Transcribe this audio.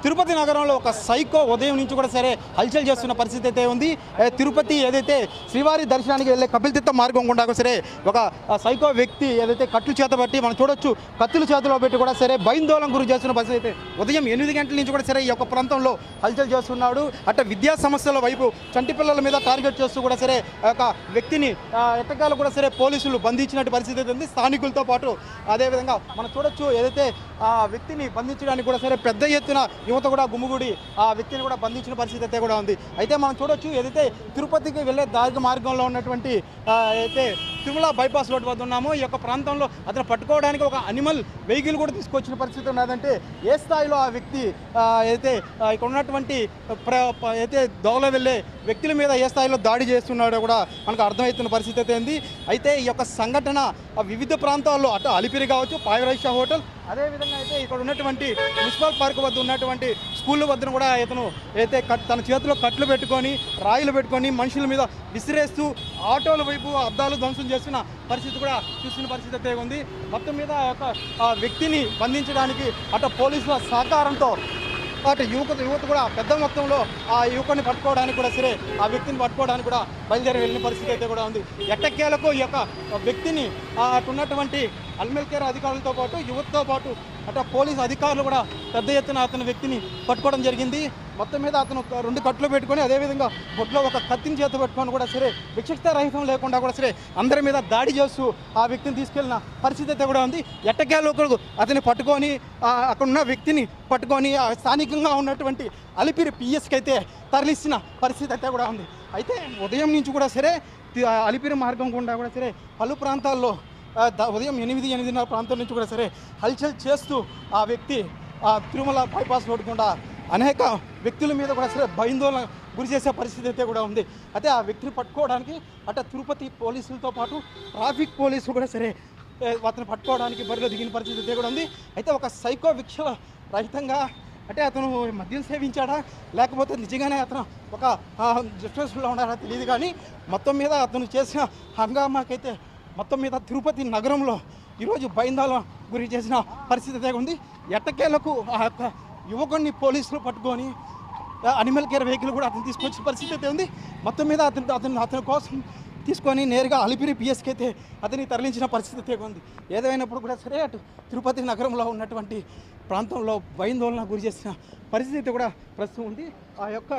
తిరుపతి నగరంలో ఒక సైకో ఉదయం నుంచి కూడా సరే హల్చల్ చేస్తున్న పరిస్థితి అయితే ఉంది. తిరుపతి ఏదైతే శ్రీవారి దర్శనానికి వెళ్ళే కపిలతీర్థ మార్గం గుండా సరే ఒక సైకో వ్యక్తి ఏదైతే కట్లు చేతబట్టి మనం చూడొచ్చు, కత్తులు చేతిలో పెట్టి కూడా సరే భయాందోళన గురి చేస్తున్న పరిస్థితి అయితే ఉదయం 8 గంటల నుంచి కూడా సరే ఈ యొక్క ప్రాంతంలో హల్చల్ చేస్తున్నాడు. అట్లా విద్యా సమస్యల వైపు చంటి పిల్లల మీద టార్గెట్ చేస్తూ కూడా సరే ఒక వ్యక్తిని ఎట్టకాలు కూడా సరే పోలీసులు బంధించినట్టు పరిస్థితి అయితే ఉంది. స్థానికులతో పాటు అదేవిధంగా మనం చూడొచ్చు ఏదైతే ఆ వ్యక్తిని బంధించడానికి కూడా సరే పెద్ద ఎత్తున యువత కూడా గుమ్ముగూడి ఆ వ్యక్తిని కూడా బంధించిన పరిస్థితి అయితే కూడా ఉంది. అయితే మనం చూడొచ్చు ఏదైతే తిరుపతికి వెళ్ళే దారి మార్గంలో ఉన్నటువంటి అయితే తిరుమల బైపాస్ రోడ్ వద్ద ఉన్నామో ఈ యొక్క ప్రాంతంలో అతను పట్టుకోవడానికి ఒక అనిమల్ వెహికల్ కూడా తీసుకొచ్చిన పరిస్థితి ఉన్నదంటే ఏ స్థాయిలో ఆ వ్యక్తి అయితే ఇక్కడ ఉన్నటువంటి అయితే దోవలో వెళ్ళే వ్యక్తుల మీద ఏ స్థాయిలో దాడి చేస్తున్నాడో కూడా మనకు అర్థమవుతున్న పరిస్థితి అయితే ఉంది. అయితే ఈ యొక్క సంఘటన వివిధ ప్రాంతాల్లో అటు అలిపిరి కావచ్చు, పాయరైషా హోటల్, అదేవిధంగా అయితే ఇక్కడ ఉన్నటువంటి మున్సిపల్ పార్క్ వద్ద ఉన్నటువంటి స్కూళ్ళ వద్దను కూడా ఇతను అయితే తన చేతిలో కట్లు పెట్టుకొని రాయిలు పెట్టుకొని మనుషుల మీద విసిరేస్తూ ఆటోల వైపు అద్దాలు ధ్వంసం చేస్తున్న పరిస్థితి కూడా చూస్తున్న పరిస్థితి అయితే ఉంది. మొత్తం మీద ఆ వ్యక్తిని బంధించడానికి అటు పోలీసుల సహకారంతో అటు యువత కూడా పెద్ద మొత్తంలో ఆ యువకుని పట్టుకోవడానికి కూడా సరే ఆ వ్యక్తిని పట్టుకోవడానికి కూడా బయలుదేరి వెళ్ళిన పరిస్థితి అయితే కూడా ఉంది. ఎట్టకేలకు ఈ యొక్క వ్యక్తిని అటు ఉన్నటువంటి అల్మెల్కేర్ అధికారులతో పాటు యువతతో పాటు అటు పోలీసు అధికారులు కూడా పెద్ద ఎత్తున అతని వ్యక్తిని పట్టుకోవడం జరిగింది. మొత్తం మీద అతను 2 కట్లు పెట్టుకొని అదేవిధంగా బొట్లో ఒక కత్తిని చేత పెట్టుకొని కూడా సరే విచక్షణ రహితం లేకుండా కూడా సరే అందరి మీద దాడి చేస్తూ ఆ వ్యక్తిని తీసుకెళ్లిన పరిస్థితి అయితే కూడా ఉంది. ఎట్టకేలకు అతన్ని పట్టుకొని అక్కడ ఉన్న వ్యక్తిని పట్టుకొని స్థానికంగా ఉన్నటువంటి అలిపిరి పిఎస్కి అయితే తరలిస్తున్న పరిస్థితి అయితే కూడా ఉంది. అయితే ఉదయం నుంచి కూడా సరే అలిపిరి మార్గం గుండా కూడా సరే పలు ప్రాంతాల్లో ఉదయం 8-8:30 ప్రాంతం నుంచి కూడా సరే హల్చల్ చేస్తూ ఆ వ్యక్తి తిరుమల బైపాస్ రోడ్డు గుండా అనేక వ్యక్తుల మీద కూడా సరే భయాందోళన గురి చేసే పరిస్థితి అయితే కూడా ఉంది. అయితే ఆ వ్యక్తిని పట్టుకోవడానికి అటు తిరుపతి పోలీసులతో పాటు ట్రాఫిక్ పోలీసులు కూడా సరే అతను పట్టుకోవడానికి బరిలో దిగిన పరిస్థితి అయితే కూడా ఉంది. అయితే ఒక సైకో విక్షల రహితంగా అంటే అతను మద్యం సేవించాడా లేకపోతే నిజంగానే అతను ఒక డిస్ట్రెస్లో ఉన్నాడా తెలియదు, కానీ మొత్తం మీద అతను చేసిన హంగామాకైతే మొత్తం మీద తిరుపతి నగరంలో ఈరోజు భయాందోళన గురి చేసిన పరిస్థితి అయితే ఉంది. ఎట్టకేలకు ఆ యొక్క యువకుడిని పోలీసులు పట్టుకొని అనిమల్ కేర్ వెహికల్ కూడా అతను తీసుకొచ్చిన పరిస్థితి అయితే ఉంది. మొత్తం మీద అతని కోసం తీసుకొని నేరుగా అలిపిరి పిఎస్కి అయితే అతన్ని తరలించిన పరిస్థితి అయితే ఉంది. ఏదైనప్పుడు కూడా సరే అటు తిరుపతి నగరంలో ఉన్నటువంటి ప్రాంతంలో భయాందోళన గురి చేసిన పరిస్థితి కూడా ప్రస్తుతం ఉంది. ఆ యొక్క